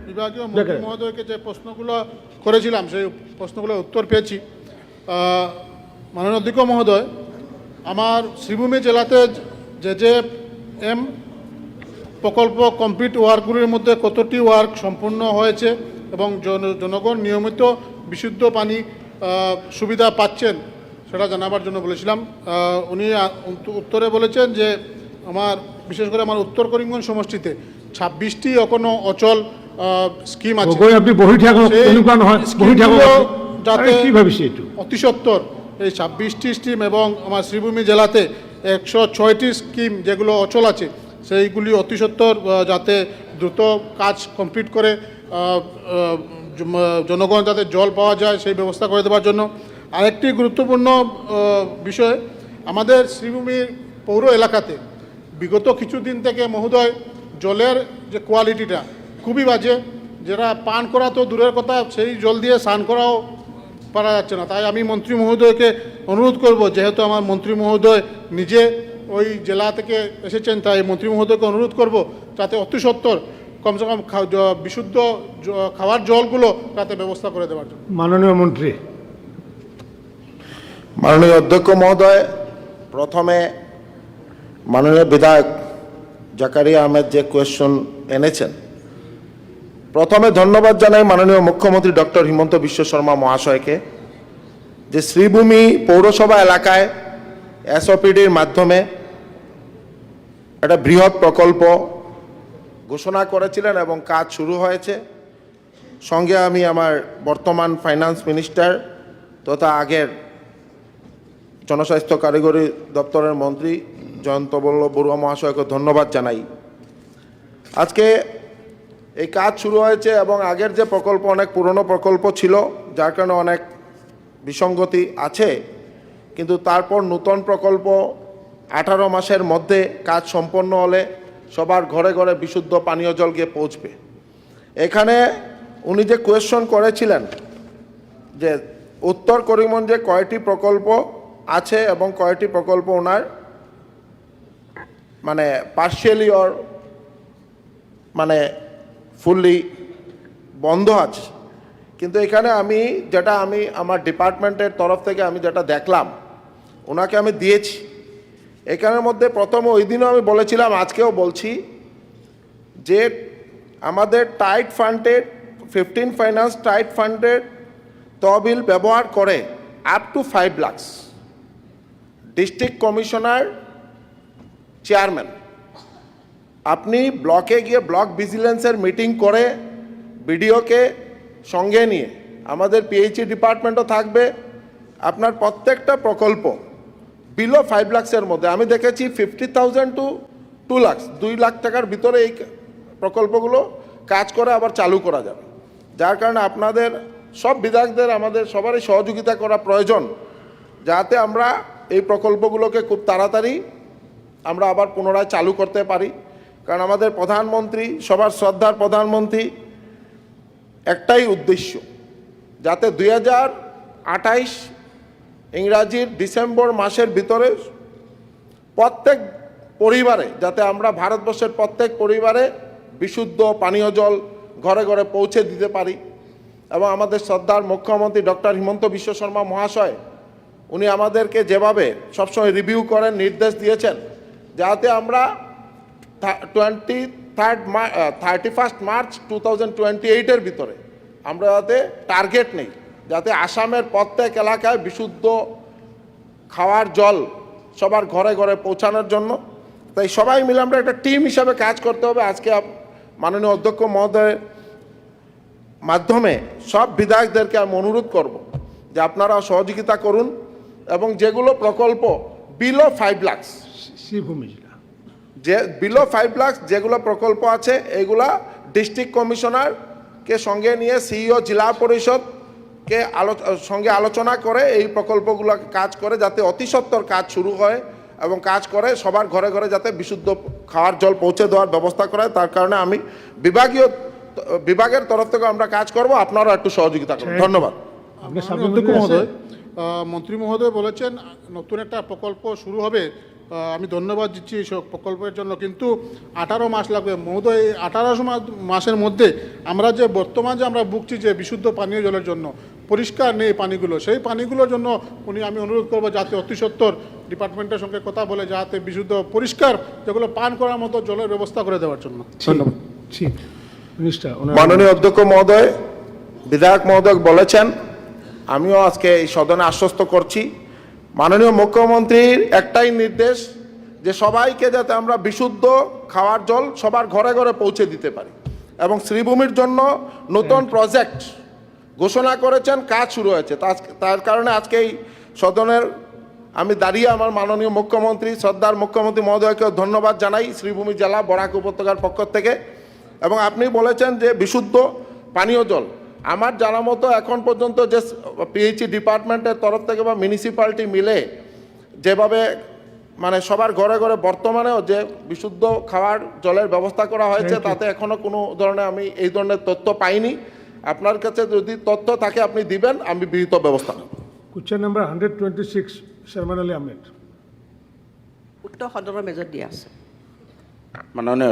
বিভাগীয় মন্ত্রী মহোদয়কে যে প্রশ্নগুলো করেছিলাম সেই প্রশ্নগুলোর উত্তর পেয়েছি। মাননীয় অধ্যক্ষ মহোদয়, আমার শ্রীভূমি জেলাতে যে এম প্রকল্প কমপ্লিট ওয়ার্কগুলির মধ্যে কতটি ওয়ার্ক সম্পূর্ণ হয়েছে এবং জনগণ নিয়মিত বিশুদ্ধ পানি সুবিধা পাচ্ছেন সেটা জানাবার জন্য বলেছিলাম। উনি উত্তরে বলেছেন যে আমার বিশেষ করে আমার উত্তর করিমগঞ্জ সমষ্টিতে 26টি এখনো অচল স্কিম আছে, যাতে অতি সত্বর এই 26টি স্কিম এবং আমার শ্রীভূমি জেলাতে 106টি স্কিম যেগুলো অচল আছে সেইগুলি অতি সত্বর যাতে দ্রুত কাজ কমপ্লিট করে জনগণ যাতে জল পাওয়া যায় সেই ব্যবস্থা করে দেওয়ার জন্য। আরেকটি গুরুত্বপূর্ণ বিষয়, আমাদের শ্রীভূমির পৌর এলাকাতে বিগত কিছুদিন থেকে মহোদয় জলের যে কোয়ালিটিটা খুবই বাজে, যেটা পান করা তো দূরের কথা, সেই জল দিয়ে স্নান করাও পারা যাচ্ছে না। তাই আমি মন্ত্রী মহোদয়কে অনুরোধ করব, যেহেতু আমার মন্ত্রী মহোদয় নিজে ওই জেলা থেকে এসেছেন, তাই মন্ত্রী মহোদয়কে অনুরোধ করব যাতে অতি সত্বর কমসে কম বিশুদ্ধ খাওয়ার জলগুলো যাতে ব্যবস্থা করে দেওয়ার জন্য। মাননীয় মন্ত্রী। মাননীয় অধ্যক্ষ মহোদয়, প্রথমে মাননীয় বিধায়ক জাকারিয়া আহমেদ যে কোয়েশ্চন এনেছেন, প্রথমে ধন্যবাদ জানাই মাননীয় মুখ্যমন্ত্রী ডক্টর হিমন্ত বিশ্ব শর্মা মহাশয়কে, যে শ্রীভূমি পৌরসভা এলাকায় এসওপিডির মাধ্যমে একটা বৃহৎ প্রকল্প ঘোষণা করেছিলেন এবং কাজ শুরু হয়েছে। সঙ্গে আমি আমার বর্তমান ফাইন্যান্স মিনিস্টার তথা আগের জনস্বাস্থ্য কারিগরি দপ্তরের মন্ত্রী জয়ন্ত বড়ুয়া মহাশয়কে ধন্যবাদ জানাই। আজকে এই কাজ শুরু হয়েছে এবং আগের যে প্রকল্প অনেক পুরনো প্রকল্প ছিল, যার কারণে অনেক বিসঙ্গতি আছে, কিন্তু তারপর নতুন প্রকল্প 18 মাসের মধ্যে কাজ সম্পন্ন হলে সবার ঘরে ঘরে বিশুদ্ধ পানীয় জল গিয়ে পৌঁছবে। এখানে উনি যে কোয়েশ্চন করেছিলেন যে উত্তর করিমগঞ্জে কয়টি প্রকল্প আছে এবং কয়টি প্রকল্প ওনার মানে পার্শিয়ালি অর মানে ফুললি বন্ধ আছে, কিন্তু এখানে আমি আমার ডিপার্টমেন্টের তরফ থেকে আমি যেটা দেখলাম ওনাকে আমি দিয়েছি। এখানের মধ্যে প্রথম ওই দিনও আমি বলেছিলাম, আজকেও বলছি, যে আমাদের tight funded 15 finance tight funded তহবিল ব্যবহার করে up to 5 lakh district commissioner chairman আপনি ব্লকে গিয়ে ব্লক ভিজিলেন্সের মিটিং করে বিডিওকে সঙ্গে নিয়ে, আমাদের পিএইচই ডিপার্টমেন্টও থাকবে, আপনার প্রত্যেকটা প্রকল্প বিলো 5 লাখের মধ্যে আমি দেখেছি 50,000 টু 2 লাখ, 2 লাখ টাকার ভিতরে এই প্রকল্পগুলো কাজ করে আবার চালু করা যাবে। যার কারণে আপনাদের সব বিধায়কদের আমাদের সবারই সহযোগিতা করা প্রয়োজন, যাতে আমরা এই প্রকল্পগুলোকে খুব তাড়াতাড়ি আমরা আবার পুনরায় চালু করতে পারি। কারণ আমাদের প্রধানমন্ত্রী, সবার শ্রদ্ধার প্রধানমন্ত্রী, একটাই উদ্দেশ্য, যাতে 2028 ইংরাজির ডিসেম্বর মাসের ভিতরে প্রত্যেক পরিবারে, যাতে আমরা ভারতবর্ষের প্রত্যেক পরিবারে বিশুদ্ধ পানীয় জল ঘরে ঘরে পৌঁছে দিতে পারি। এবং আমাদের শ্রদ্ধার মুখ্যমন্ত্রী ডক্টর হিমন্ত বিশ্ব শর্মা মহাশয়, উনি আমাদেরকে যেভাবে সবসময় রিভিউ করেন, নির্দেশ দিয়েছেন, যাতে আমরা 31 মার্চ 2028-এর ভিতরে আমরা যাতে টার্গেট নেই, যাতে আসামের প্রত্যেক এলাকায় বিশুদ্ধ খাওয়ার জল সবার ঘরে ঘরে পৌঁছানোর জন্য। তাই সবাই মিলে আমরা একটা টিম হিসাবে কাজ করতে হবে। আজকে মাননীয় অধ্যক্ষ মহোদয়ের মাধ্যমে সব বিধায়কদেরকে আমি অনুরোধ করব যে আপনারা সহযোগিতা করুন এবং যেগুলো প্রকল্প বিলো 5 লাখ, শ্রীভূমি যে বিলো 5 লাখ যেগুলো প্রকল্প আছে, এগুলা ডিস্ট্রিক্ট কমিশনারকে সঙ্গে নিয়ে সিইও জেলা পরিষদকে সঙ্গে আলোচনা করে এই প্রকল্পগুলো কাজ করে, যাতে অতি সত্বর কাজ শুরু হয় এবং কাজ করে সবার ঘরে ঘরে যাতে বিশুদ্ধ খাওয়ার জল পৌঁছে দেওয়ার ব্যবস্থা করে। তার কারণে আমি বিভাগের তরফ থেকে আমরা কাজ করব, আপনারা একটু সহযোগিতা করুন। ধন্যবাদ। মন্ত্রী মহোদয় বলেছেন নতুন একটা প্রকল্প শুরু হবে আমি ধন্যবাদ দিচ্ছি এই সব প্রকল্পের জন্য, কিন্তু 18 মাস লাগবে মহোদয়। এই 18 মাসের মধ্যে আমরা যে বর্তমান যে আমরা ভুগছি যে বিশুদ্ধ পানীয় জলের জন্য, পরিষ্কার নেই পানিগুলো, সেই পানিগুলোর জন্য আমি অনুরোধ করবো যাতে অতি সত্বর ডিপার্টমেন্টের সঙ্গে কথা বলে যাতে বিশুদ্ধ পরিষ্কার যেগুলো পান করার মতো জলের ব্যবস্থা করে দেওয়ার জন্য। ধন্যবাদ। মাননীয় অধ্যক্ষ মহোদয়, বিধায়ক মহোদয় বলেছেন, আমিও আজকে এই সদনে আশ্বস্ত করছি, মাননীয় মুখ্যমন্ত্রীর একটাই নির্দেশ যে সবাইকে যাতে আমরা বিশুদ্ধ খাওয়ার জল সবার ঘরে ঘরে পৌঁছে দিতে পারি, এবং শ্রীভূমির জন্য নতুন প্রজেক্ট ঘোষণা করেছেন, কাজ শুরু হয়েছে। তার কারণে আজকে এই সদনের আমি দাঁড়িয়ে আমার মাননীয় মুখ্যমন্ত্রী শ্রদ্ধার মুখ্যমন্ত্রী মহোদয়কে ধন্যবাদ জানাই শ্রীভূমি জেলা বরাক উপত্যকার পক্ষ থেকে। এবং আপনি বলেছেন যে বিশুদ্ধ পানীয় জল, আমার জানা মতো এখন পর্যন্ত যে পিএইচই ডিপার্টমেন্টের তরফ থেকে বা মিউনিসিপ্যালিটি মিলে যেভাবে মানে সবার ঘরে ঘরে বর্তমানেও যে বিশুদ্ধ খাওয়ার জলের ব্যবস্থা করা হয়েছে, তাতে এখনো কোনো ধরনের আমি এই ধরনের তথ্য পাইনি। আপনার কাছে যদি তথ্য থাকে আপনি দিবেন, আমি বিহিত ব্যবস্থা নেব। Question number 126, Sharman Ali Ahmed. উত্তৰ সদনৰ মেজত দিয়া আছে। মাননীয়